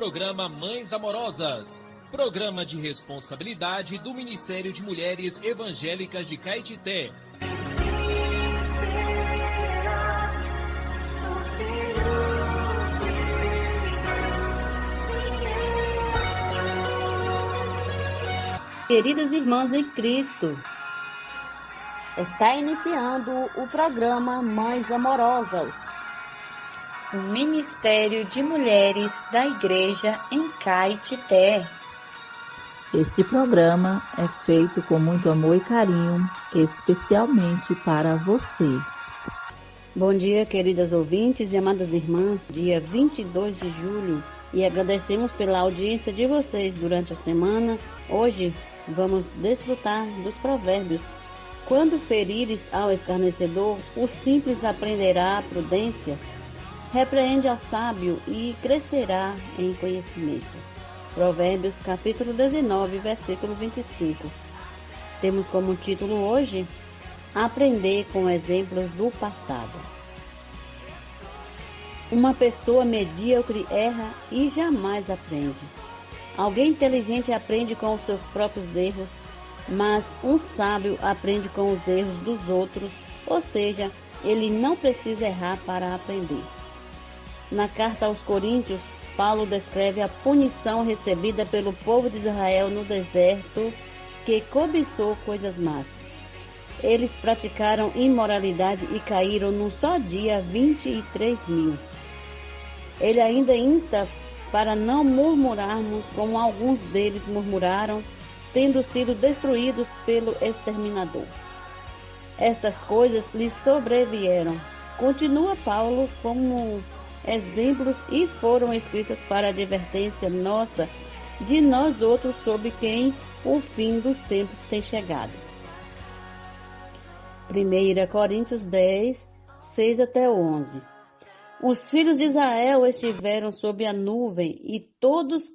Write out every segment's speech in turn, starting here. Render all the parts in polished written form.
programa Mães Amorosas, programa de responsabilidade do Ministério de Mulheres Evangélicas de Caetité. Queridas irmãs em Cristo, está iniciando o programa Mães Amorosas, o Ministério de Mulheres da Igreja em Caetité. Este programa é feito com muito amor e carinho, especialmente para você. Bom dia, queridas ouvintes e amadas irmãs, dia 22 de julho, e agradecemos pela audiência de vocês durante a semana. Hoje vamos desfrutar dos provérbios. Quando ferires ao escarnecedor, o simples aprenderá a prudência. Repreende ao sábio e crescerá em conhecimento. Provérbios capítulo 19, versículo 25. Temos como título hoje, Aprender com exemplos do passado. Uma pessoa medíocre erra e jamais aprende. Alguém inteligente aprende com os seus próprios erros, mas um sábio aprende com os erros dos outros, ou seja, ele não precisa errar para aprender. Na carta aos Coríntios, Paulo descreve a punição recebida pelo povo de Israel no deserto, que cobiçou coisas más. Eles praticaram imoralidade e caíram num só dia 23.000. Ele ainda insta para não murmurarmos como alguns deles murmuraram, tendo sido destruídos pelo exterminador. Estas coisas lhes sobrevieram. Continua Paulo como exemplos e foram escritas para advertência nossa, de nós outros, sobre quem o fim dos tempos tem chegado. 1 Coríntios 10, 6 até 11. Os filhos de Israel estiveram sob a nuvem e todos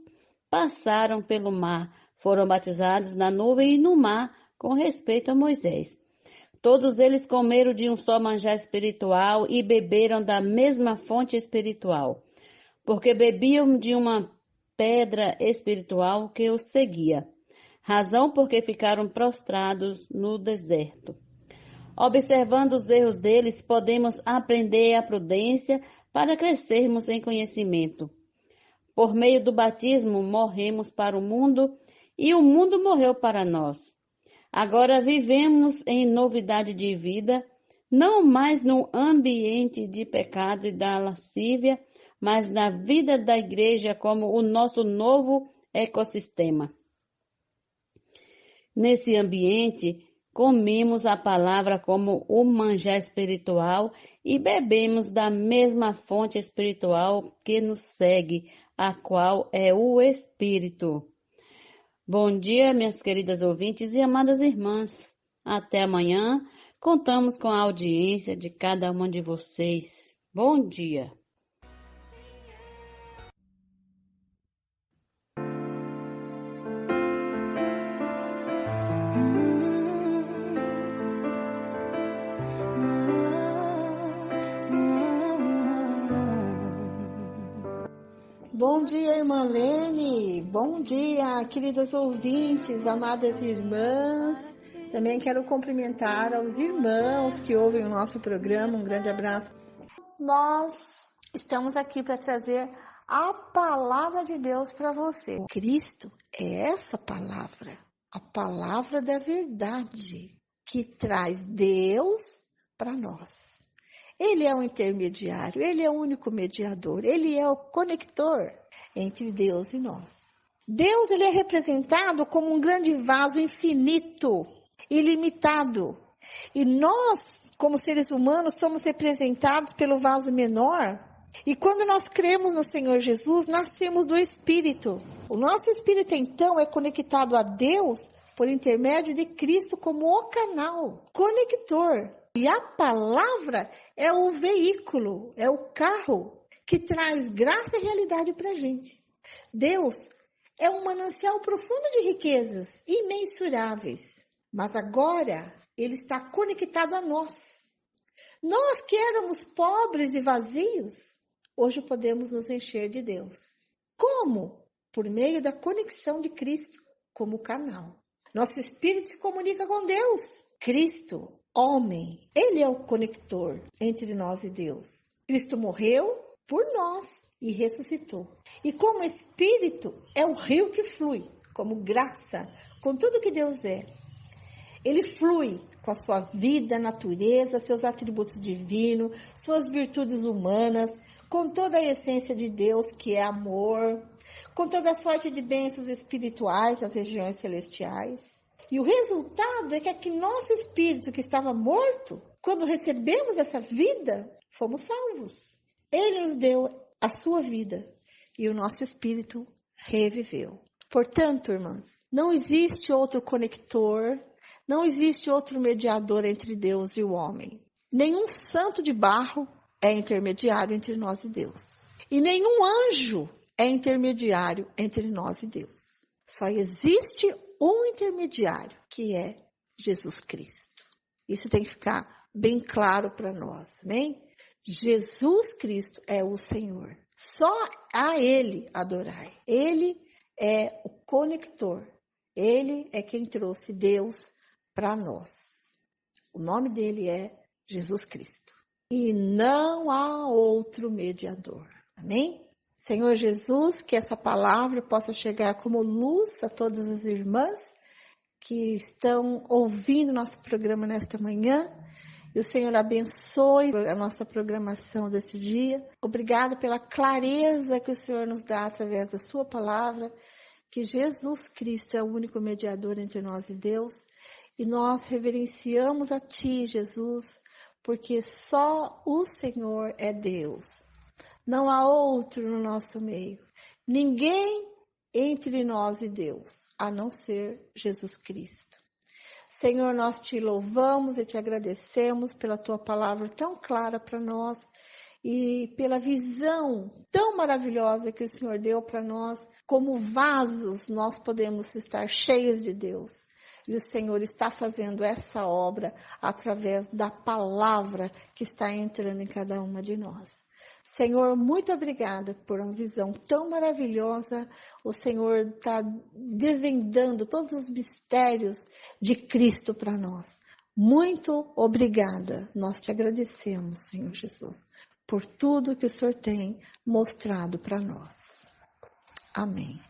passaram pelo mar, foram batizados na nuvem e no mar, com respeito a Moisés. Todos eles comeram de um só manjar espiritual e beberam da mesma fonte espiritual, porque bebiam de uma pedra espiritual que os seguia, razão porque ficaram prostrados no deserto. Observando os erros deles, podemos aprender a prudência para crescermos em conhecimento. Por meio do batismo, morremos para o mundo e o mundo morreu para nós. Agora vivemos em novidade de vida, não mais no ambiente de pecado e da lascívia, mas na vida da igreja como o nosso novo ecossistema. Nesse ambiente, comemos a palavra como o manjar espiritual e bebemos da mesma fonte espiritual que nos segue, a qual é o Espírito. Bom dia, minhas queridas ouvintes e amadas irmãs. Até amanhã. Contamos com a audiência de cada uma de vocês. Bom dia. Bom dia, irmã Lene. Bom dia, queridas ouvintes, amadas irmãs. Também quero cumprimentar aos irmãos que ouvem o nosso programa. Um grande abraço. Nós estamos aqui para trazer a palavra de Deus para você. Cristo é essa palavra, a palavra da verdade, que traz Deus para nós. Ele é o intermediário, ele é o único mediador, ele é o conector entre Deus e nós. Deus, ele é representado como um grande vaso infinito, ilimitado. E nós, como seres humanos, somos representados pelo vaso menor. E quando nós cremos no Senhor Jesus, nascemos do Espírito. O nosso Espírito, então, é conectado a Deus por intermédio de Cristo como o canal, conector. E a palavra é o veículo, é o carro que traz graça e realidade para a gente. Deus é um manancial profundo de riquezas imensuráveis, mas agora ele está conectado a nós. Nós que éramos pobres e vazios, hoje podemos nos encher de Deus. Como? Por meio da conexão de Cristo como canal. Nosso espírito se comunica com Deus. Cristo, homem, ele é o conector entre nós e Deus. Cristo morreu por nós e ressuscitou. E como espírito é o rio que flui, como graça, com tudo que Deus é. Ele flui com a sua vida, natureza, seus atributos divinos, suas virtudes humanas, com toda a essência de Deus, que é amor, com toda a sorte de bênçãos espirituais nas regiões celestiais. E o resultado é que aquele nosso espírito que estava morto, quando recebemos essa vida, fomos salvos. Ele nos deu a sua vida e o nosso espírito reviveu. Portanto, irmãs, não existe outro conector, não existe outro mediador entre Deus e o homem. Nenhum santo de barro é intermediário entre nós e Deus. E nenhum anjo é intermediário entre nós e Deus. Só existe um intermediário, que é Jesus Cristo. Isso tem que ficar bem claro para nós, amém? Jesus Cristo é o Senhor. Só a Ele adorai. Ele é o conector. Ele é quem trouxe Deus para nós. O nome dele é Jesus Cristo. E não há outro mediador. Amém? Senhor Jesus, que essa palavra possa chegar como luz a todas as irmãs que estão ouvindo nosso programa nesta manhã. E o Senhor abençoe a nossa programação desse dia. Obrigado pela clareza que o Senhor nos dá através da sua palavra, que Jesus Cristo é o único mediador entre nós e Deus. E nós reverenciamos a Ti, Jesus, porque só o Senhor é Deus. Não há outro no nosso meio. Ninguém entre nós e Deus, a não ser Jesus Cristo. Senhor, nós te louvamos e te agradecemos pela tua palavra tão clara para nós e pela visão tão maravilhosa que o Senhor deu para nós. Como vasos, nós podemos estar cheios de Deus. E o Senhor está fazendo essa obra através da palavra que está entrando em cada uma de nós. Senhor, muito obrigada por uma visão tão maravilhosa. O Senhor está desvendando todos os mistérios de Cristo para nós. Muito obrigada. Nós te agradecemos, Senhor Jesus, por tudo que o Senhor tem mostrado para nós. Amém.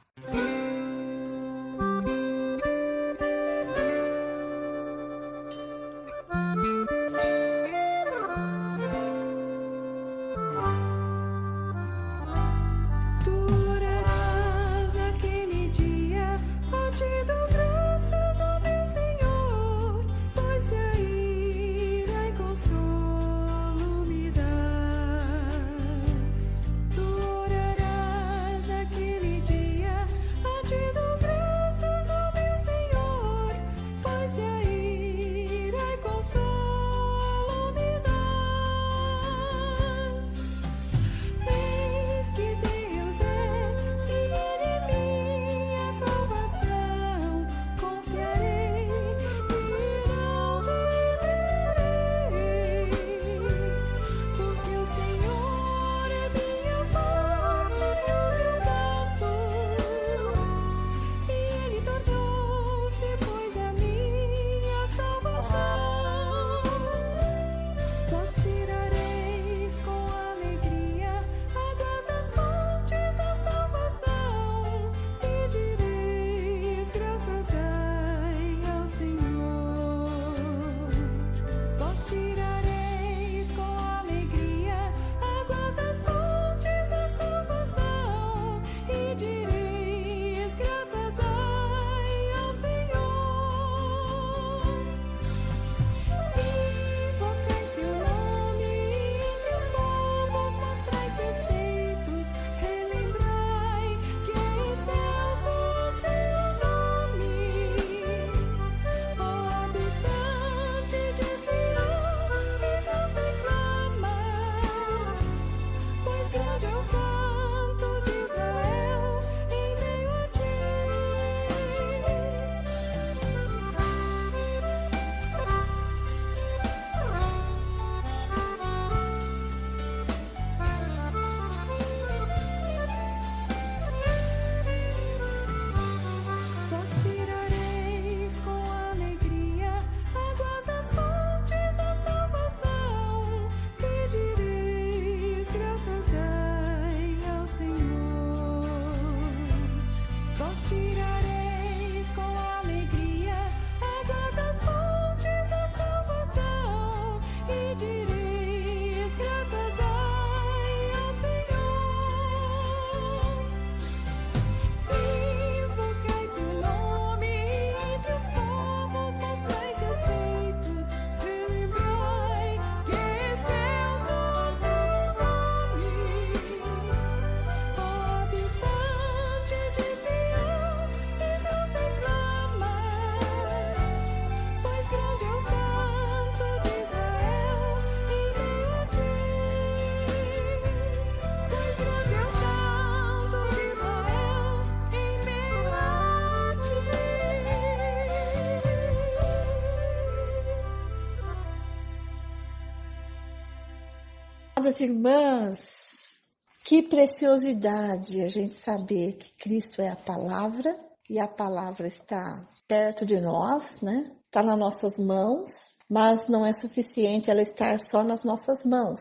Amadas irmãs, que preciosidade a gente saber que Cristo é a palavra e a palavra está perto de nós, né? Está nas nossas mãos, mas não é suficiente ela estar só nas nossas mãos.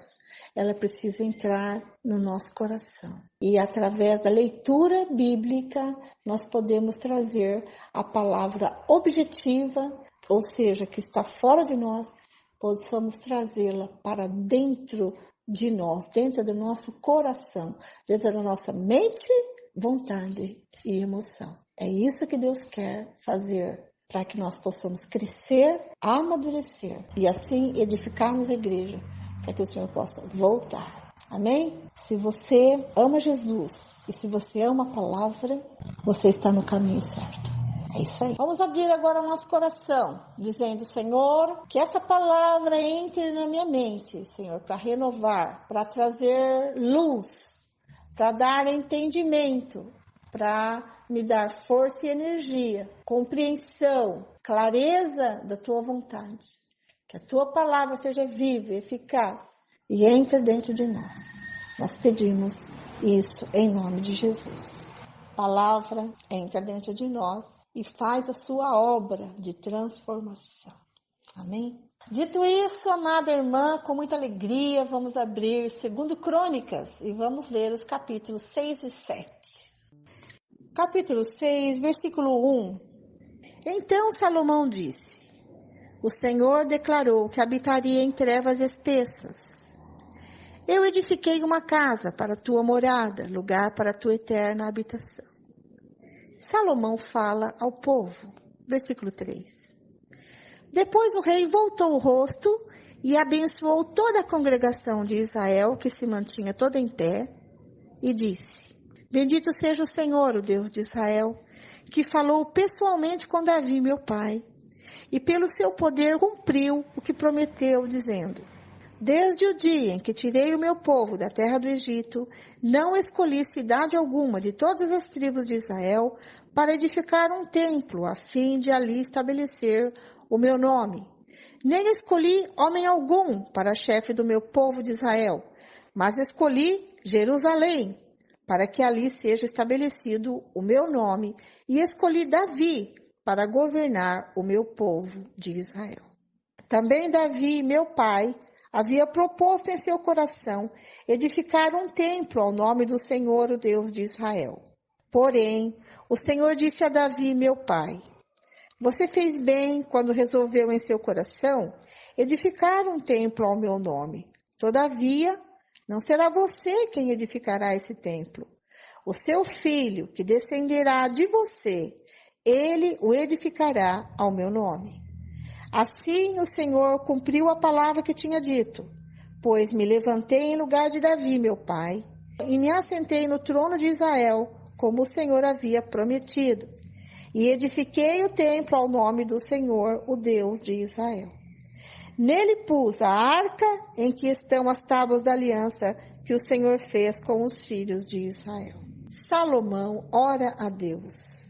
Ela precisa entrar no nosso coração. E através da leitura bíblica, nós podemos trazer a palavra objetiva, ou seja, que está fora de nós, possamos trazê-la para dentro de nós, dentro do nosso coração, dentro da nossa mente, vontade e emoção. É isso que Deus quer fazer para que nós possamos crescer, amadurecer e assim edificarmos a igreja, para que o Senhor possa voltar. Amém? Se você ama Jesus e se você ama a palavra, você está no caminho certo. É isso aí. Vamos abrir agora o nosso coração, dizendo, Senhor, que essa palavra entre na minha mente, Senhor, para renovar, para trazer luz, para dar entendimento, para me dar força e energia, compreensão, clareza da tua vontade. Que a tua palavra seja viva, eficaz e entre dentro de nós. Nós pedimos isso em nome de Jesus. A palavra entra dentro de nós e faz a sua obra de transformação. Amém? Dito isso, amada irmã, com muita alegria, vamos abrir 2 Crônicas e vamos ler os capítulos 6 e 7. Capítulo 6, versículo 1. Então Salomão disse: O Senhor declarou que habitaria em trevas espessas. Eu edifiquei uma casa para a tua morada, lugar para a tua eterna habitação. Salomão fala ao povo. Versículo 3. Depois o rei voltou o rosto e abençoou toda a congregação de Israel, que se mantinha toda em pé, e disse: Bendito seja o Senhor, o Deus de Israel, que falou pessoalmente com Davi, meu pai, e pelo seu poder cumpriu o que prometeu, dizendo: Desde o dia em que tirei o meu povo da terra do Egito, não escolhi cidade alguma de todas as tribos de Israel para edificar um templo, a fim de ali estabelecer o meu nome. Nem escolhi homem algum para chefe do meu povo de Israel, mas escolhi Jerusalém, para que ali seja estabelecido o meu nome, e escolhi Davi para governar o meu povo de Israel. Também Davi, meu pai, havia proposto em seu coração edificar um templo ao nome do Senhor, o Deus de Israel. Porém, o Senhor disse a Davi, meu pai: Você fez bem quando resolveu em seu coração edificar um templo ao meu nome. Todavia, não será você quem edificará esse templo. O seu filho, que descenderá de você, ele o edificará ao meu nome. Assim o Senhor cumpriu a palavra que tinha dito, pois me levantei em lugar de Davi, meu pai, e me assentei no trono de Israel, como o Senhor havia prometido, e edifiquei o templo ao nome do Senhor, o Deus de Israel. Nele pus a arca em que estão as tábuas da aliança que o Senhor fez com os filhos de Israel. Salomão ora a Deus.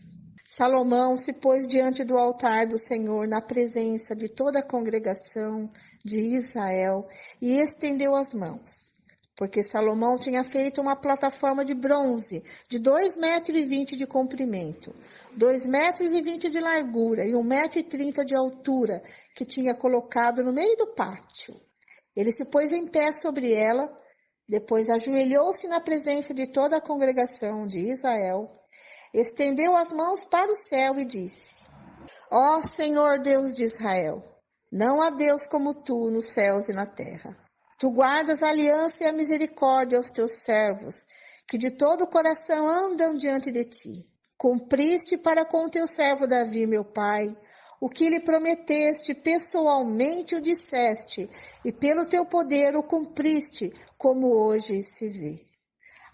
Salomão se pôs diante do altar do Senhor na presença de toda a congregação de Israel e estendeu as mãos, porque Salomão tinha feito uma plataforma de bronze de 2,20 metros de comprimento, 2,20 metros de largura e 1,30 metro de altura, que tinha colocado no meio do pátio. Ele se pôs em pé sobre ela, depois ajoelhou-se na presença de toda a congregação de Israel, estendeu as mãos para o céu e disse: Ó Senhor Deus de Israel, não há Deus como tu nos céus e na terra. Tu guardas a aliança e a misericórdia aos teus servos, que de todo o coração andam diante de ti. Cumpriste para com teu servo Davi, meu pai, o que lhe prometeste, pessoalmente o disseste, e pelo teu poder o cumpriste, como hoje se vê.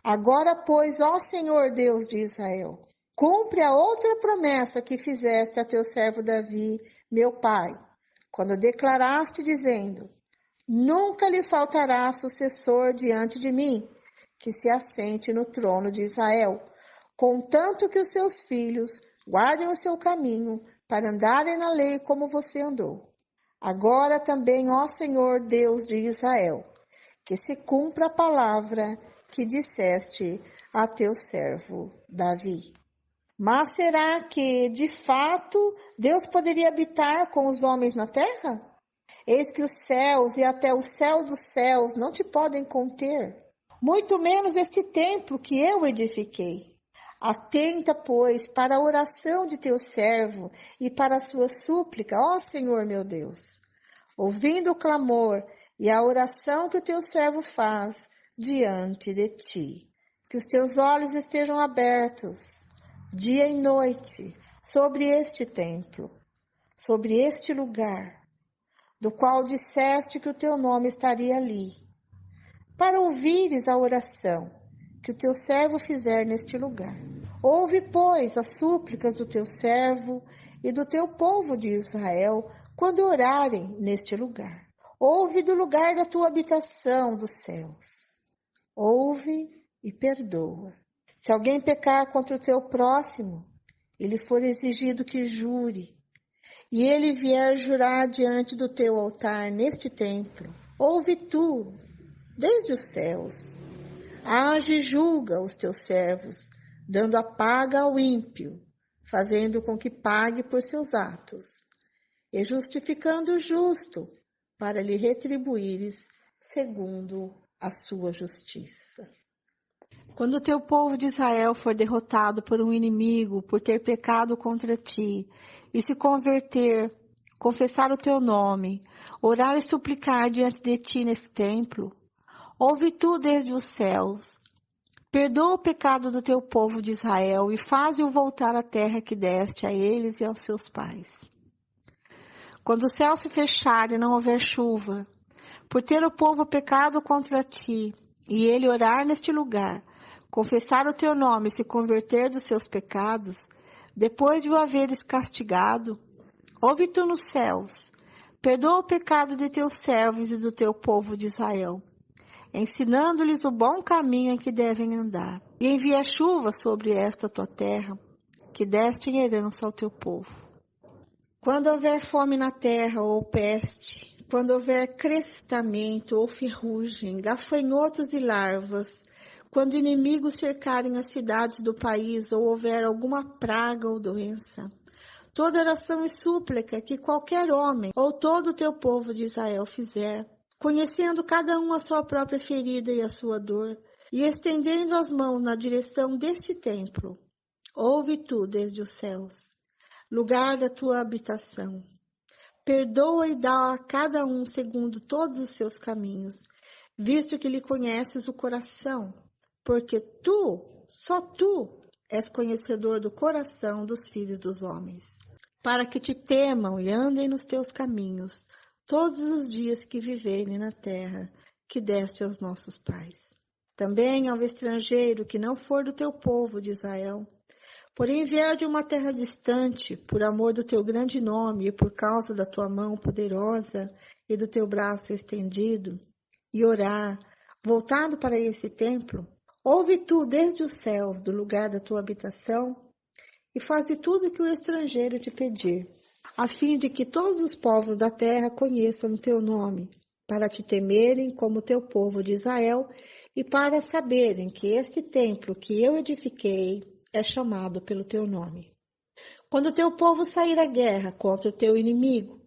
Agora, pois, ó Senhor Deus de Israel, cumpre a outra promessa que fizeste a teu servo Davi, meu pai, quando declaraste dizendo: Nunca lhe faltará sucessor diante de mim, que se assente no trono de Israel, contanto que os seus filhos guardem o seu caminho para andarem na lei como você andou. Agora também, ó Senhor Deus de Israel, que se cumpra a palavra que disseste a teu servo Davi. Mas será que, de fato, Deus poderia habitar com os homens na terra? Eis que os céus e até o céu dos céus não te podem conter, muito menos este templo que eu edifiquei. Atenta, pois, para a oração de teu servo e para a sua súplica, ó Senhor meu Deus, ouvindo o clamor e a oração que o teu servo faz diante de ti. Que os teus olhos estejam abertos, dia e noite, sobre este templo, sobre este lugar, do qual disseste que o teu nome estaria ali, para ouvires a oração que o teu servo fizer neste lugar. Ouve, pois, as súplicas do teu servo e do teu povo de Israel, quando orarem neste lugar. Ouve do lugar da tua habitação dos céus. Ouve e perdoa. Se alguém pecar contra o teu próximo, e lhe for exigido que jure, e ele vier jurar diante do teu altar neste templo, ouve tu, desde os céus. Age e julga os teus servos, dando a paga ao ímpio, fazendo com que pague por seus atos, e justificando o justo, para lhe retribuires segundo a sua justiça. Quando o teu povo de Israel for derrotado por um inimigo, por ter pecado contra ti, e se converter, confessar o teu nome, orar e suplicar diante de ti nesse templo, ouve tu desde os céus, perdoa o pecado do teu povo de Israel e faze-o voltar à terra que deste a eles e aos seus pais. Quando o céu se fechar e não houver chuva, por ter o povo pecado contra ti, e ele orar neste lugar, confessar o teu nome e se converter dos seus pecados, depois de o haveres castigado, ouve tu nos céus, perdoa o pecado de teus servos e do teu povo de Israel, ensinando-lhes o bom caminho em que devem andar, e envia chuva sobre esta tua terra, que deste em herança ao teu povo. Quando houver fome na terra ou peste, quando houver crestamento ou ferrugem, gafanhotos e larvas, quando inimigos cercarem as cidades do país ou houver alguma praga ou doença, toda oração e súplica que qualquer homem ou todo o teu povo de Israel fizer, conhecendo cada um a sua própria ferida e a sua dor, e estendendo as mãos na direção deste templo, ouve tu desde os céus, lugar da tua habitação. Perdoa e dá a cada um segundo todos os seus caminhos, visto que lhe conheces o coração, porque tu, só tu, és conhecedor do coração dos filhos dos homens, para que te temam e andem nos teus caminhos todos os dias que viverem na terra que deste aos nossos pais. Também ao estrangeiro que não for do teu povo de Israel, porém vier de uma terra distante, por amor do teu grande nome e por causa da tua mão poderosa e do teu braço estendido, e orar, voltado para esse templo, ouve tu desde os céus, do lugar da tua habitação, e faze tudo o que o estrangeiro te pedir, a fim de que todos os povos da terra conheçam o teu nome, para te temerem como teu povo de Israel, e para saberem que este templo que eu edifiquei é chamado pelo teu nome. Quando o teu povo sair à guerra contra o teu inimigo,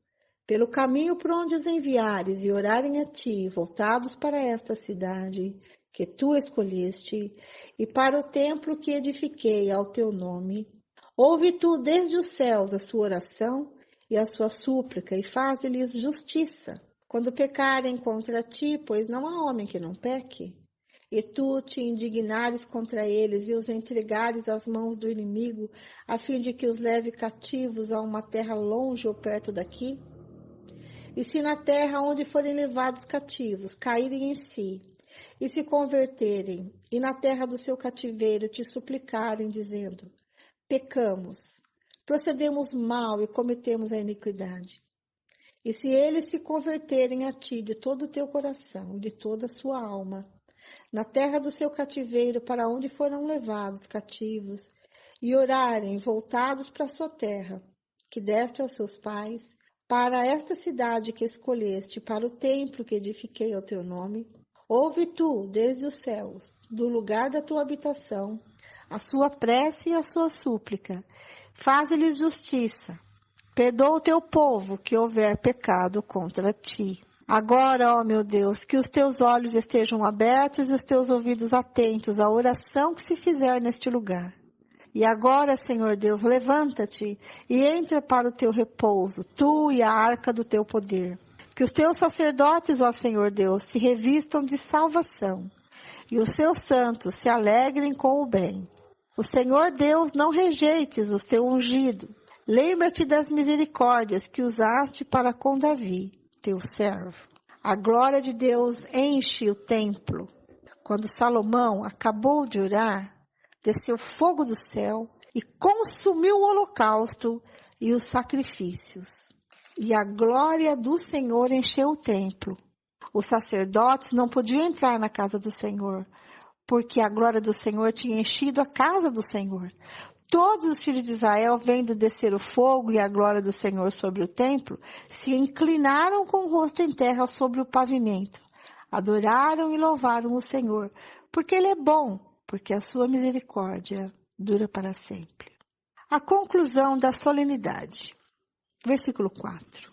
pelo caminho por onde os enviares e orarem a ti, voltados para esta cidade que tu escolheste, e para o templo que edifiquei ao teu nome, ouve tu desde os céus a sua oração e a sua súplica, e faze-lhes justiça, quando pecarem contra ti, pois não há homem que não peque, e tu te indignares contra eles e os entregares às mãos do inimigo, a fim de que os leve cativos a uma terra longe ou perto daqui? E se na terra onde forem levados cativos caírem em si, e se converterem, e na terra do seu cativeiro te suplicarem, dizendo, pecamos, procedemos mal e cometemos a iniquidade. E se eles se converterem a ti de todo o teu coração, de toda a sua alma, na terra do seu cativeiro para onde foram levados cativos, e orarem voltados para a sua terra, que deste aos seus pais, para esta cidade que escolheste, para o templo que edifiquei ao teu nome, Ouve tu, desde os céus, do lugar da tua habitação, a sua prece e a sua súplica. Faze-lhes justiça. Perdoa o teu povo que houver pecado contra ti. Agora, ó meu Deus, que os teus olhos estejam abertos e os teus ouvidos atentos à oração que se fizer neste lugar. E agora, Senhor Deus, levanta-te e entra para o teu repouso, tu e a arca do teu poder. Que os teus sacerdotes, ó Senhor Deus, se revistam de salvação e os seus santos se alegrem com o bem. O Senhor Deus, não rejeites o teu ungido. Lembra-te das misericórdias que usaste para com Davi, teu servo. A glória de Deus enche o templo. Quando Salomão acabou de orar, desceu fogo do céu e consumiu o holocausto e os sacrifícios. E a glória do Senhor encheu o templo. Os sacerdotes não podiam entrar na casa do Senhor, porque a glória do Senhor tinha enchido a casa do Senhor. Todos os filhos de Israel, vendo descer o fogo e a glória do Senhor sobre o templo, se inclinaram com o rosto em terra sobre o pavimento. Adoraram e louvaram o Senhor, porque Ele é bom, porque a sua misericórdia dura para sempre. A conclusão da solenidade. Versículo 4.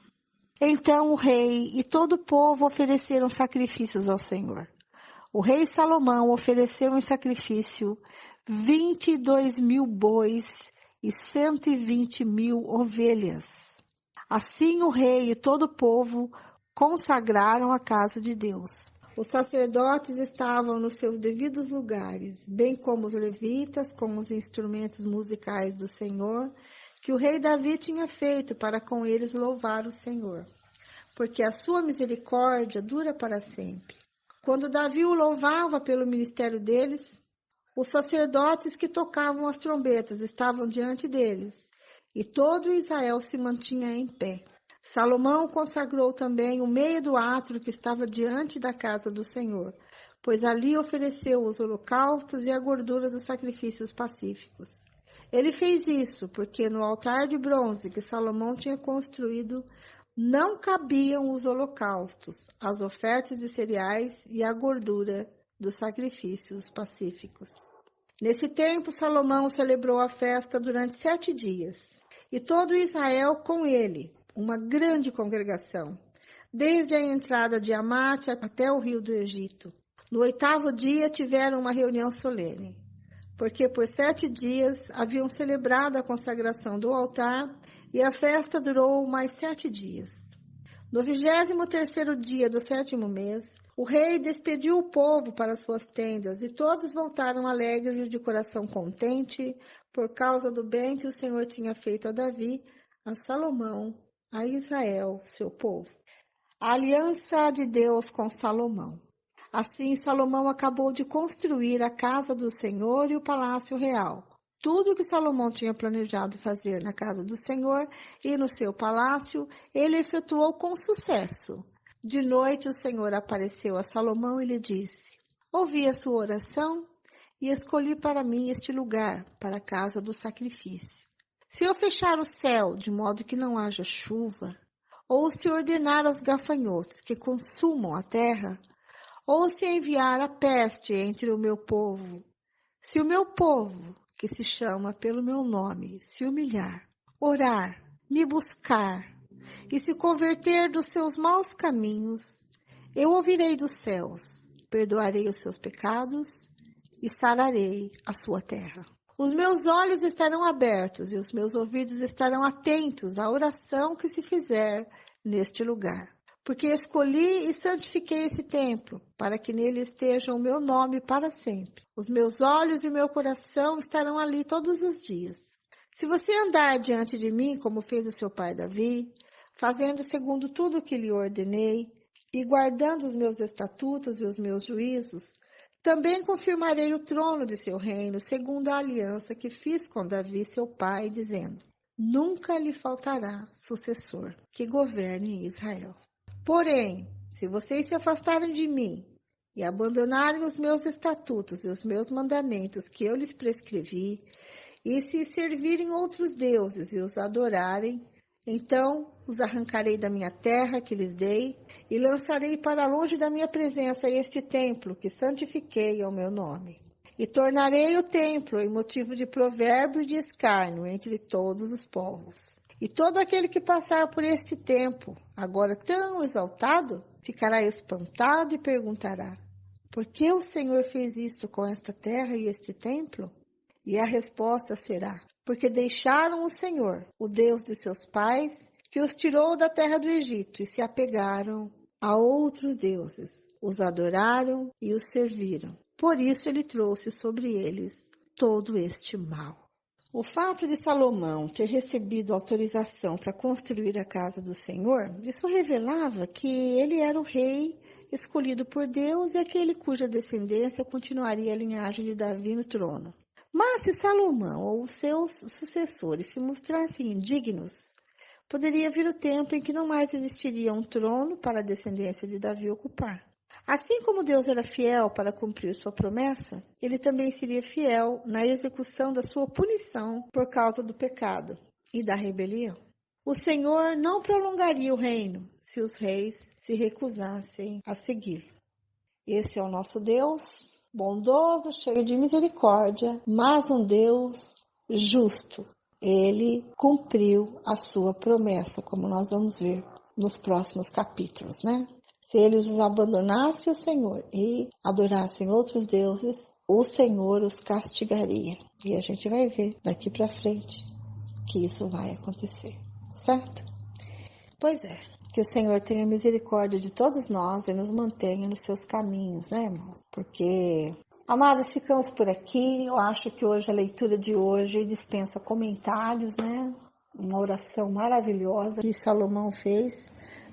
Então o rei e todo o povo ofereceram sacrifícios ao Senhor. O rei Salomão ofereceu em sacrifício 22.000 bois e 120.000 ovelhas. Assim o rei e todo o povo consagraram a casa de Deus. Os sacerdotes estavam nos seus devidos lugares, bem como os levitas, com os instrumentos musicais do Senhor, que o rei Davi tinha feito para com eles louvar o Senhor, porque a sua misericórdia dura para sempre. Quando Davi o louvava pelo ministério deles, os sacerdotes que tocavam as trombetas estavam diante deles, e todo Israel se mantinha em pé. Salomão consagrou também o meio do átrio que estava diante da casa do Senhor, pois ali ofereceu os holocaustos e a gordura dos sacrifícios pacíficos. Ele fez isso porque no altar de bronze que Salomão tinha construído não cabiam os holocaustos, as ofertas de cereais e a gordura dos sacrifícios pacíficos. Nesse tempo, Salomão celebrou a festa durante 7 dias, e todo Israel com ele, uma grande congregação, desde a entrada de Amate até o rio do Egito. No 8º dia tiveram uma reunião solene, porque por 7 dias haviam celebrado a consagração do altar e a festa durou mais 7 dias. No 23º dia do 7º mês, o rei despediu o povo para suas tendas e todos voltaram alegres e de coração contente por causa do bem que o Senhor tinha feito a Davi, a Salomão, a Israel, seu povo. A aliança de Deus com Salomão. Assim, Salomão acabou de construir a casa do Senhor e o palácio real. Tudo o que Salomão tinha planejado fazer na casa do Senhor e no seu palácio, ele efetuou com sucesso. De noite, o Senhor apareceu a Salomão e lhe disse: ouvi a sua oração e escolhi para mim este lugar, para a casa do sacrifício. Se eu fechar o céu de modo que não haja chuva, ou se ordenar aos gafanhotos que consumam a terra, ou se enviar a peste entre o meu povo, se o meu povo, que se chama pelo meu nome, se humilhar, orar, me buscar e se converter dos seus maus caminhos, eu ouvirei dos céus, perdoarei os seus pecados e sararei a sua terra. Os meus olhos estarão abertos e os meus ouvidos estarão atentos à oração que se fizer neste lugar. Porque escolhi e santifiquei esse templo, para que nele esteja o meu nome para sempre. Os meus olhos e o meu coração estarão ali todos os dias. Se você andar diante de mim, como fez o seu pai Davi, fazendo segundo tudo o que lhe ordenei, e guardando os meus estatutos e os meus juízos, também confirmarei o trono de seu reino, segundo a aliança que fiz com Davi, seu pai, dizendo: nunca lhe faltará sucessor que governe em Israel. Porém, se vocês se afastarem de mim e abandonarem os meus estatutos e os meus mandamentos que eu lhes prescrevi, e se servirem outros deuses e os adorarem, Então os arrancarei da minha terra que lhes dei, e lançarei para longe da minha presença este templo que santifiquei ao meu nome. E tornarei o templo em motivo de provérbio e de escárnio entre todos os povos. E todo aquele que passar por este tempo, agora tão exaltado, ficará espantado e perguntará: por que o Senhor fez isto com esta terra e este templo? E a resposta será: porque deixaram o Senhor, o Deus de seus pais, que os tirou da terra do Egito, e se apegaram a outros deuses, os adoraram e os serviram. Por isso ele trouxe sobre eles todo este mal. O fato de Salomão ter recebido autorização para construir a casa do Senhor, isso revelava que ele era o rei escolhido por Deus e aquele cuja descendência continuaria a linhagem de Davi no trono. Mas se Salomão ou os seus sucessores se mostrassem indignos, poderia vir o tempo em que não mais existiria um trono para a descendência de Davi ocupar. Assim como Deus era fiel para cumprir sua promessa, ele também seria fiel na execução da sua punição por causa do pecado e da rebelião. O Senhor não prolongaria o reino se os reis se recusassem a segui-lo. Esse é o nosso Deus, bondoso, cheio de misericórdia, mas um Deus justo. Ele cumpriu a sua promessa, como nós vamos ver nos próximos capítulos, né? Se eles os abandonassem o Senhor e adorassem outros deuses, o Senhor os castigaria. E a gente vai ver daqui para frente que isso vai acontecer, certo? Pois é, que o Senhor tenha misericórdia de todos nós e nos mantenha nos seus caminhos, né, irmãos? Porque, amados, ficamos por aqui. Eu acho que hoje a leitura de hoje dispensa comentários, né? Uma oração maravilhosa que Salomão fez.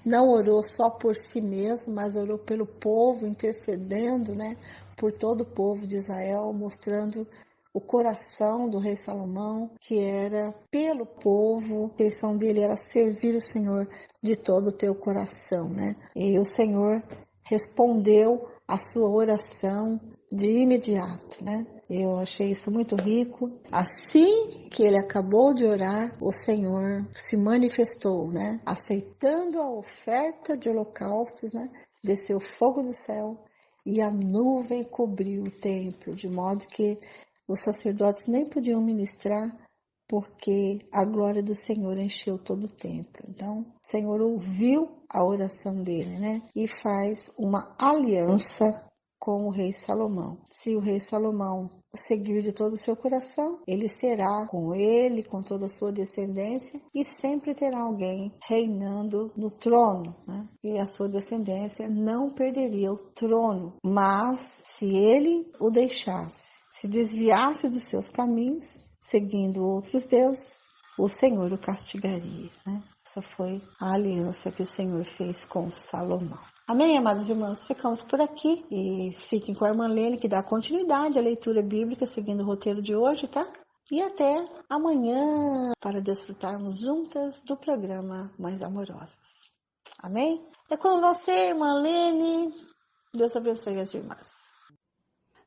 Não orou só por si mesmo, mas orou pelo povo, intercedendo, né, por todo o povo de Israel, mostrando o coração do rei Salomão, que era pelo povo. A intenção dele era servir o Senhor de todo o teu coração, né? E o Senhor respondeu a sua oração de imediato, né? Eu achei isso muito rico. Assim que ele acabou de orar, o Senhor se manifestou, né? Aceitando a oferta de holocaustos, né? Desceu fogo do céu e a nuvem cobriu o templo, de modo que os sacerdotes nem podiam ministrar, porque a glória do Senhor encheu todo o templo. Então, o Senhor ouviu a oração dele, né? E faz uma aliança com o rei Salomão. Se o rei Salomão seguir de todo o seu coração, ele será com ele, com toda a sua descendência, e sempre terá alguém reinando no trono, né? E a sua descendência não perderia o trono, mas se ele o deixasse, se desviasse dos seus caminhos, seguindo outros deuses, o Senhor o castigaria, né? Essa foi a aliança que o Senhor fez com Salomão. Amém, amados irmãos? Ficamos por aqui e fiquem com a irmã Lene, que dá continuidade à leitura bíblica seguindo o roteiro de hoje, tá? E até amanhã para desfrutarmos juntas do programa Mães Amorosas. Amém? É com você, irmã Lene. Deus abençoe as irmãs.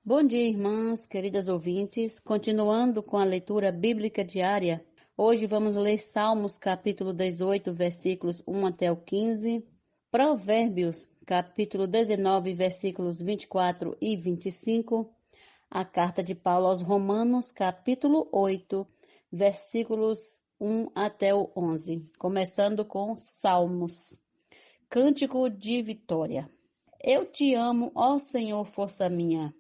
Bom dia, irmãs, queridas ouvintes. Continuando com a leitura bíblica diária, hoje vamos ler Salmos capítulo 18, versículos 1 até o 15, Provérbios capítulo 19, versículos 24 e 25, a carta de Paulo aos Romanos capítulo 8, versículos 1 até o 11, começando com Salmos. Cântico de vitória. Eu te amo, ó Senhor, força minha.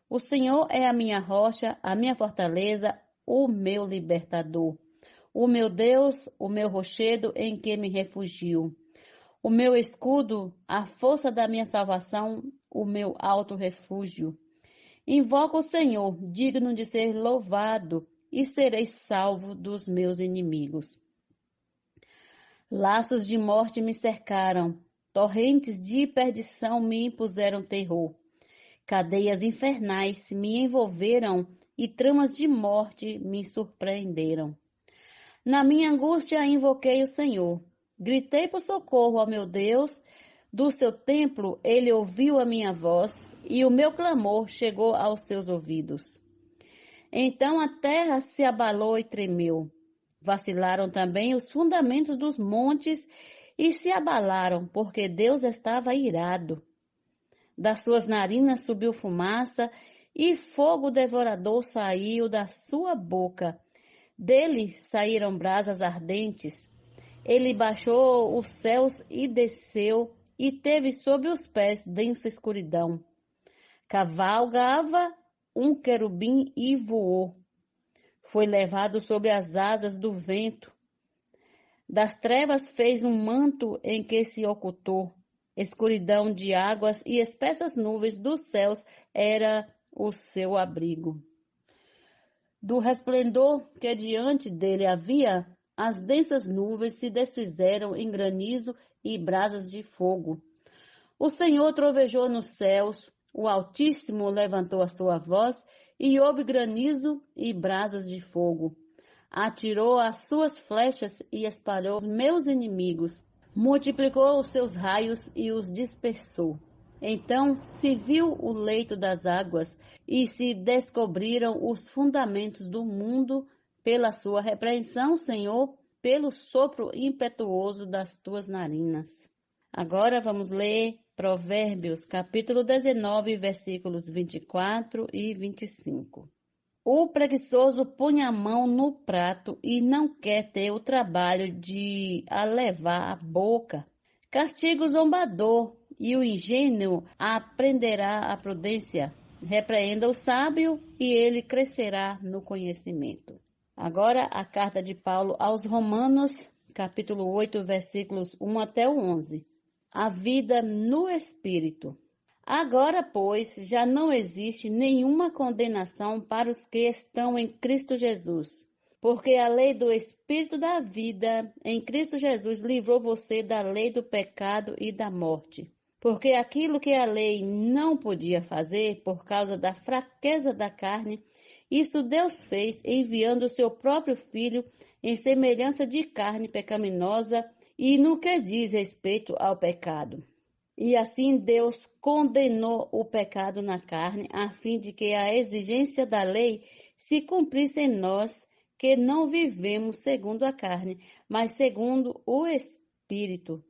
O Senhor é a minha rocha, a minha fortaleza, o meu libertador. O meu Deus, o meu rochedo em que me refugio. O meu escudo, a força da minha salvação, o meu alto refúgio. Invoco o Senhor, digno de ser louvado, e serei salvo dos meus inimigos. Laços de morte me cercaram, torrentes de perdição me impuseram terror. Cadeias infernais me envolveram e tramas de morte me surpreenderam. Na minha angústia invoquei o Senhor. Gritei por socorro ao meu Deus. Do seu templo ele ouviu a minha voz e o meu clamor chegou aos seus ouvidos. Então a terra se abalou e tremeu. Vacilaram também os fundamentos dos montes e se abalaram, porque Deus estava irado. Das suas narinas subiu fumaça e fogo devorador saiu da sua boca. Dele saíram brasas ardentes. Ele baixou os céus e desceu, e teve sob os pés densa escuridão. Cavalgava um querubim e voou. Foi levado sobre as asas do vento. Das trevas fez um manto em que se ocultou. Escuridão de águas e espessas nuvens dos céus era o seu abrigo. Do resplendor que diante dele havia, as densas nuvens se desfizeram em granizo e brasas de fogo. O Senhor trovejou nos céus, o Altíssimo levantou a sua voz e houve granizo e brasas de fogo. Atirou as suas flechas e espalhou os meus inimigos. Multiplicou os seus raios e os dispersou. Então se viu o leito das águas e se descobriram os fundamentos do mundo pela sua repreensão, Senhor, pelo sopro impetuoso das tuas narinas. Agora vamos ler Provérbios, capítulo 19, versículos 24 e 25. O preguiçoso põe a mão no prato e não quer ter o trabalho de a levar à boca. Castiga o zombador e o ingênuo aprenderá a prudência. Repreenda o sábio e ele crescerá no conhecimento. Agora a carta de Paulo aos Romanos, capítulo 8, versículos 1 até o 11. A vida no Espírito. Agora, pois, já não existe nenhuma condenação para os que estão em Cristo Jesus, porque a lei do Espírito da vida em Cristo Jesus livrou você da lei do pecado e da morte. Porque aquilo que a lei não podia fazer por causa da fraqueza da carne, isso Deus fez enviando o seu próprio Filho em semelhança de carne pecaminosa e no que diz respeito ao pecado. E assim Deus condenou o pecado na carne, a fim de que a exigência da lei se cumprisse em nós, que não vivemos segundo a carne, mas segundo o Espírito.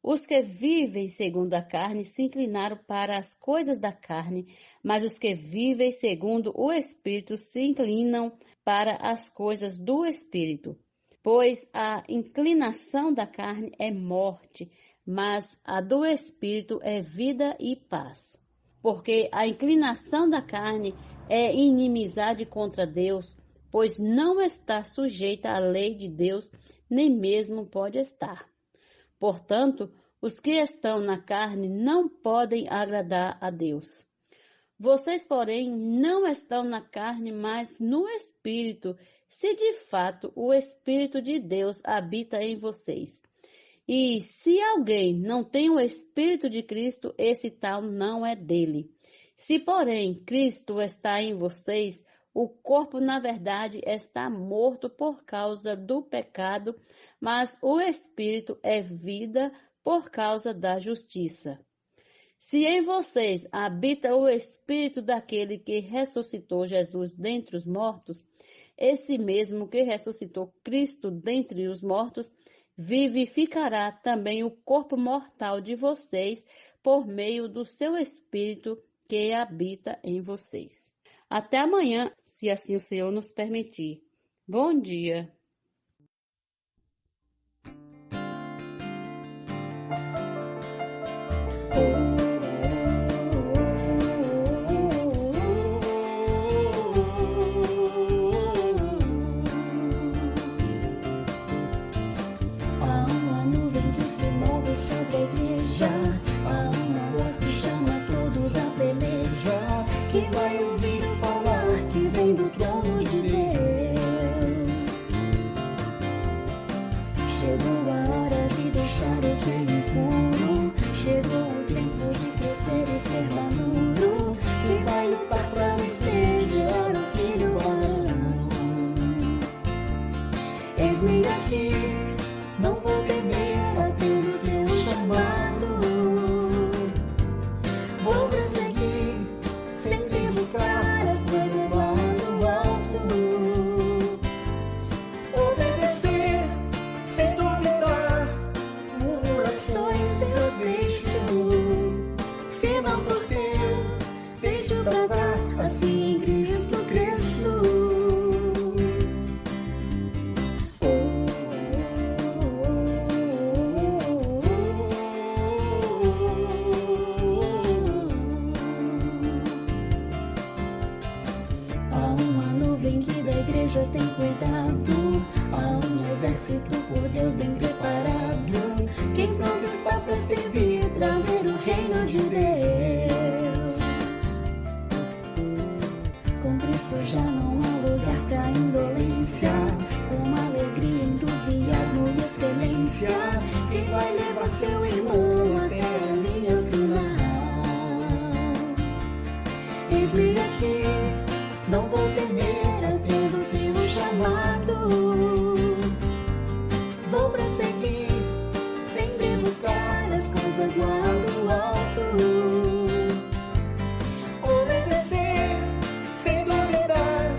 Os que vivem segundo a carne se inclinaram para as coisas da carne, mas os que vivem segundo o Espírito se inclinam para as coisas do Espírito. Pois a inclinação da carne é morte, mas a do Espírito é vida e paz. Porque a inclinação da carne é inimizade contra Deus, pois não está sujeita à lei de Deus, nem mesmo pode estar. Portanto, os que estão na carne não podem agradar a Deus. Vocês, porém, não estão na carne, mas no Espírito, se de fato o Espírito de Deus habita em vocês. E se alguém não tem o Espírito de Cristo, esse tal não é dele. Se, porém, Cristo está em vocês, o corpo, na verdade, está morto por causa do pecado, mas o Espírito é vida por causa da justiça. Se em vocês habita o Espírito daquele que ressuscitou Jesus dentre os mortos, esse mesmo que ressuscitou Cristo dentre os mortos, vivificará também o corpo mortal de vocês por meio do seu Espírito que habita em vocês. Até amanhã, se assim o Senhor nos permitir. Bom dia. Há uma voz que chama todos a peleja, que vai ouvir o falar que vem do trono de Deus. Chegou a hora de deixar o que é impuro, chegou o tempo de crescer e ser maduro, que vai lutar pra vencer, gerar um filho varão. Eis-me aqui, não vou temer, atendo teu chamado. Vou prosseguir, sempre buscar as coisas lá no alto. Se não for teu, deixo pra trás, assim em Cristo cresço. Já tem cuidado, há um exército por Deus bem preparado, quem pronto está para servir e trazer o reino de Deus. Com Cristo já não há lugar para indolência, com alegria, entusiasmo e excelência, quem vai levar seu irmão até a linha final. Eis-me aqui, não vou temer, vou prosseguir, sempre buscar as coisas lá do alto, obedecer, sem duvidar,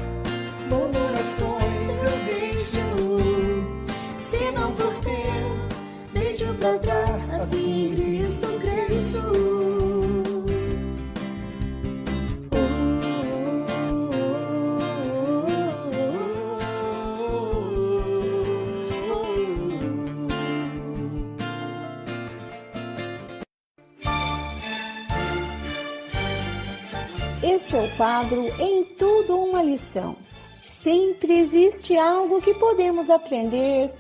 murmurações eu deixo, se não for teu, deixo pra trás, assim em Cristo cresço. Este é o quadro Em Tudo Uma Lição. Sempre existe algo que podemos aprender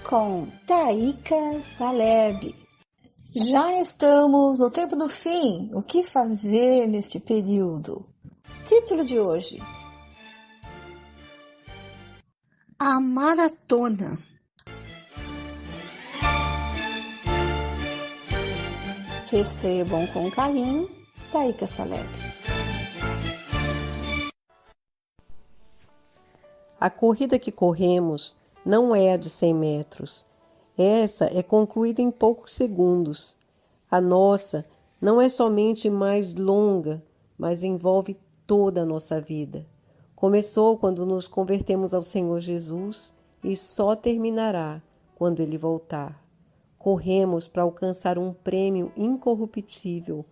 com Taíka Saleb. Já estamos no tempo do fim. O que fazer neste período? Título de hoje: A Maratona. Recebam com carinho Taíka Saleb. A corrida que corremos não é a de 100 metros. Essa é concluída em poucos segundos. A nossa não é somente mais longa, mas envolve toda a nossa vida. Começou quando nos convertemos ao Senhor Jesus e só terminará quando Ele voltar. Corremos para alcançar um prêmio incorruptível.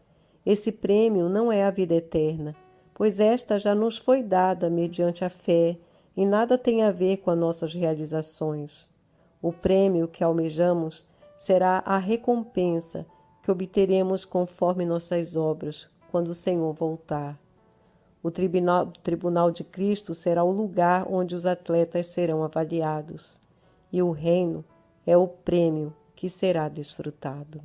Esse prêmio não é a vida eterna, pois esta já nos foi dada mediante a fé, e nada tem a ver com as nossas realizações. O prêmio que almejamos será a recompensa que obteremos conforme nossas obras, quando o Senhor voltar. O tribunal de Cristo será o lugar onde os atletas serão avaliados, e o reino é o prêmio que será desfrutado.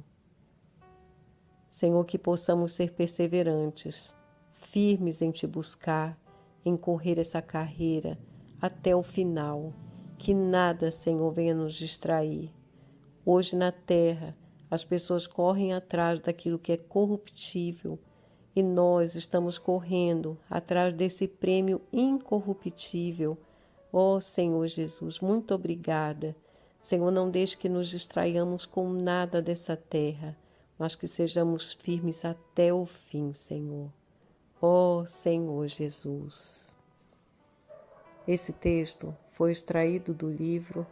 Senhor, que possamos ser perseverantes, firmes em Te buscar, em correr essa carreira, até o final, que nada, Senhor, venha nos distrair. Hoje na terra, as pessoas correm atrás daquilo que é corruptível e nós estamos correndo atrás desse prêmio incorruptível. Ó Senhor Jesus, muito obrigada. Senhor, não deixe que nos distraiamos com nada dessa terra, mas que sejamos firmes até o fim, Senhor. Ó Senhor Jesus. Esse texto foi extraído do livro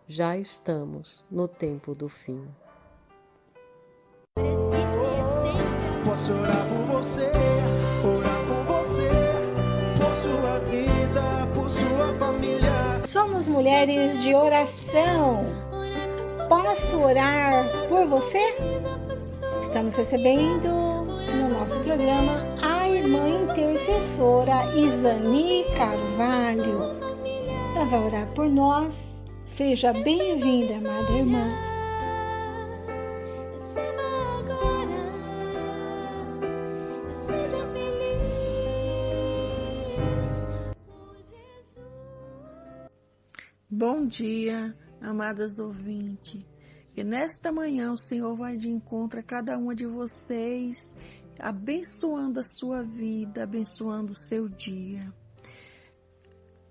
Já Estamos no Tempo do Fim. Posso orar por você, por sua vida, por sua família. Somos mulheres de oração. Posso orar por você? Estamos recebendo no nosso programa a irmã intercessora Isani Carvalho. Ela vai orar por nós. Seja bem-vinda, amada irmã. Bom dia, amadas ouvintes. E nesta manhã o Senhor vai de encontro a cada uma de vocês, abençoando a sua vida, abençoando o seu dia.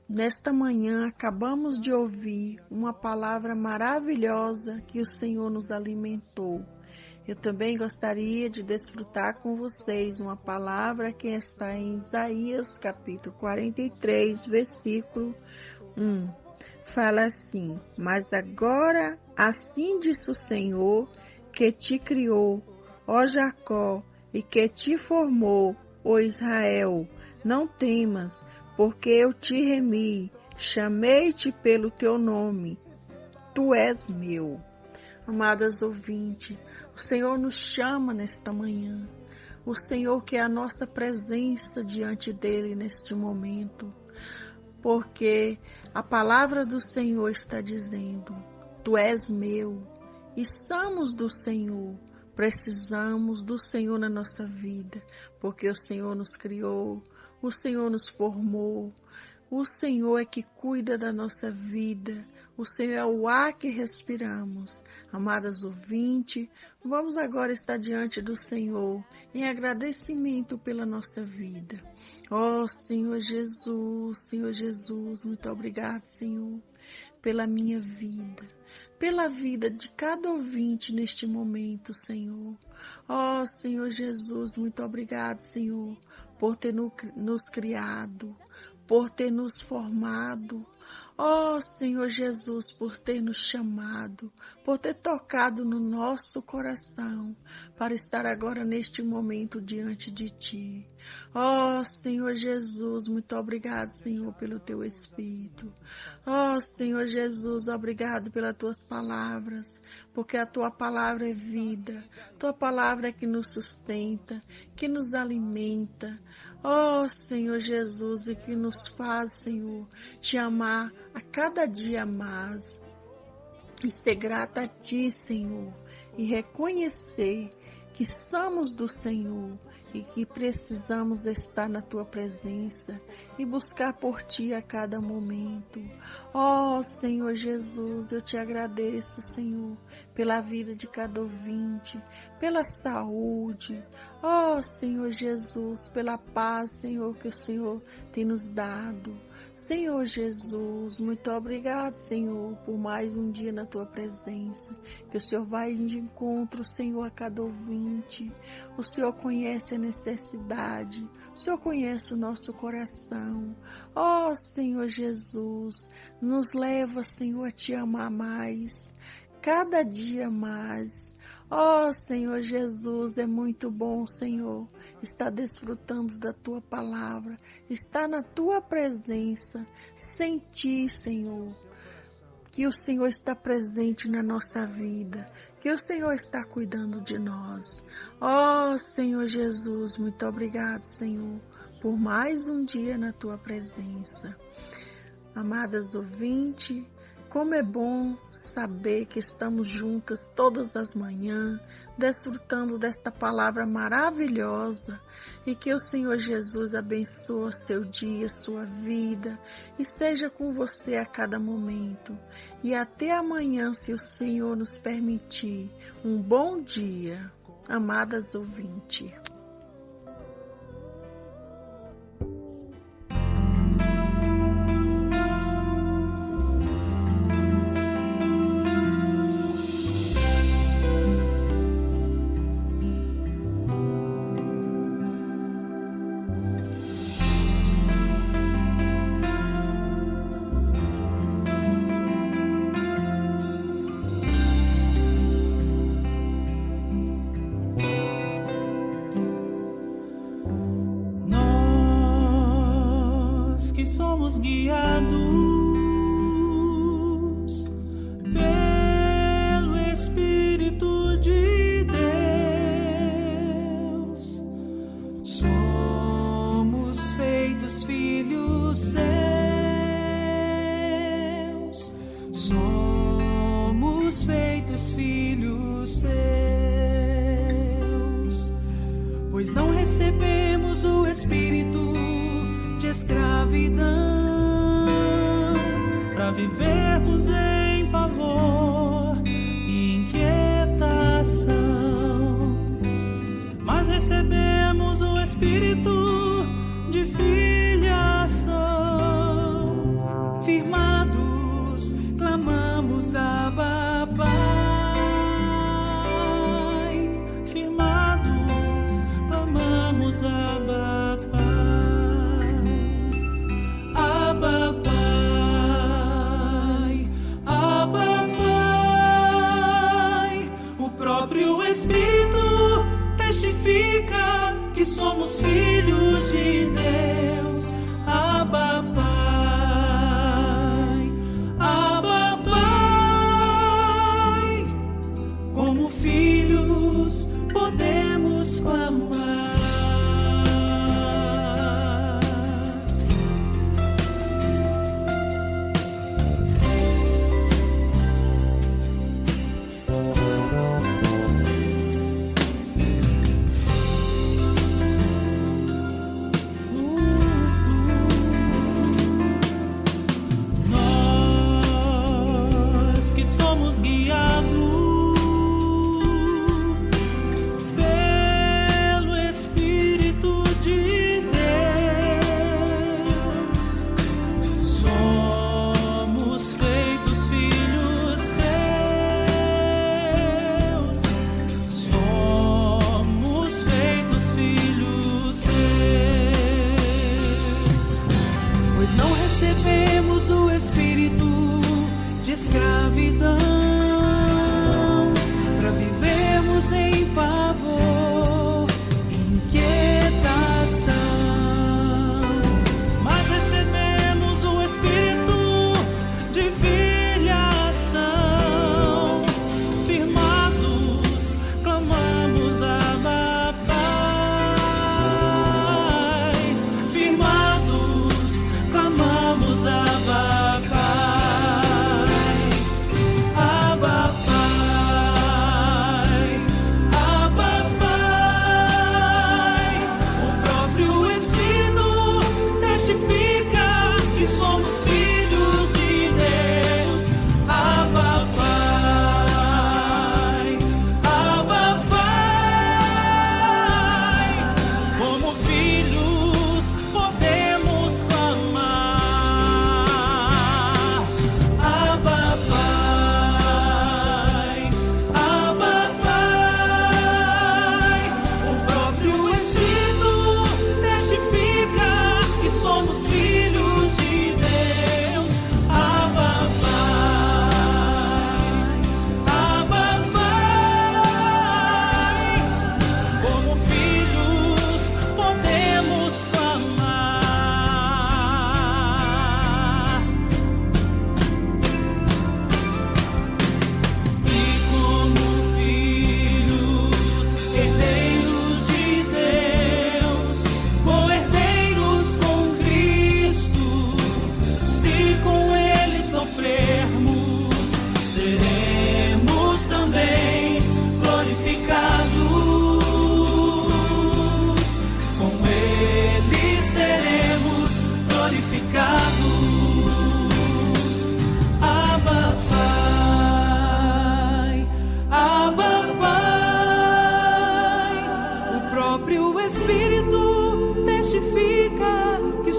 Nesta manhã acabamos de ouvir uma palavra maravilhosa que o Senhor nos alimentou. Eu também gostaria de desfrutar com vocês uma palavra que está em Isaías capítulo 43, versículo 1. Fala assim: mas agora, assim diz o Senhor, que te criou, ó Jacó, e que te formou, ó Israel. Não temas, porque eu te remi, chamei-te pelo teu nome. Tu és meu. Amadas ouvintes, o Senhor nos chama nesta manhã. O Senhor quer a nossa presença diante dele neste momento. Porque a palavra do Senhor está dizendo, tu és meu. E somos do Senhor. Precisamos do Senhor na nossa vida. Porque o Senhor nos criou. O Senhor nos formou. O Senhor é que cuida da nossa vida. O Senhor é o ar que respiramos. Amadas ouvintes, vamos agora estar diante do Senhor em agradecimento pela nossa vida. Ó Senhor Jesus, muito obrigado, Senhor, pela minha vida, pela vida de cada ouvinte neste momento, Senhor. Ó Senhor Jesus, muito obrigado, Senhor, por ter nos criado, por ter nos formado. Ó Senhor Jesus, por ter nos chamado, por ter tocado no nosso coração, para estar agora neste momento diante de Ti. Ó Senhor Jesus, muito obrigado, Senhor, pelo Teu Espírito. Ó Senhor Jesus, obrigado pelas Tuas palavras, porque a Tua palavra é vida, Tua palavra é que nos sustenta, que nos alimenta. Ó Senhor Jesus, e que nos faz, Senhor, Te amar a cada dia mais e ser grata a Ti, Senhor, e reconhecer que somos do Senhor e que precisamos estar na Tua presença e buscar por Ti a cada momento. Ó Senhor Jesus, eu Te agradeço, Senhor, pela vida de cada ouvinte, pela saúde. Ó Senhor Jesus, pela paz, Senhor, que o Senhor tem nos dado. Senhor Jesus, muito obrigado, Senhor, por mais um dia na Tua presença, que o Senhor vai de encontro, Senhor, a cada ouvinte. O Senhor conhece a necessidade, o Senhor conhece o nosso coração. Ó Senhor Jesus, nos leva, Senhor, a Te amar mais, cada dia mais. Ó Senhor Jesus, é muito bom, Senhor, estar desfrutando da Tua palavra, estar na Tua presença, sentir, Senhor, que o Senhor está presente na nossa vida, que o Senhor está cuidando de nós. Ó Senhor Jesus, muito obrigado, Senhor, por mais um dia na Tua presença. Amadas ouvintes, como é bom saber que estamos juntas todas as manhãs, desfrutando desta palavra maravilhosa, e que o Senhor Jesus abençoe seu dia, sua vida, e seja com você a cada momento. E até amanhã, se o Senhor nos permitir. Um bom dia, amadas ouvintes. Somos guiados pelo Espírito de Deus. Somos feitos filhos seus. Somos feitos filhos seus. Pois não recebemos o Espírito de escravidão, para vivermos em pavor e inquietação, mas recebemos o Espírito de filiação. Firmados, clamamos Abba, Pai. Firmados, clamamos Abba, Pai. Abba, Pai, Abba, Pai, o próprio Espírito somos filhos de Deus. Abba, Pai. Abba, Pai. Como filhos podemos clamar.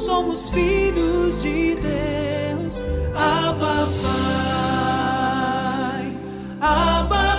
Somos filhos de Deus. Abba, Pai. Abba,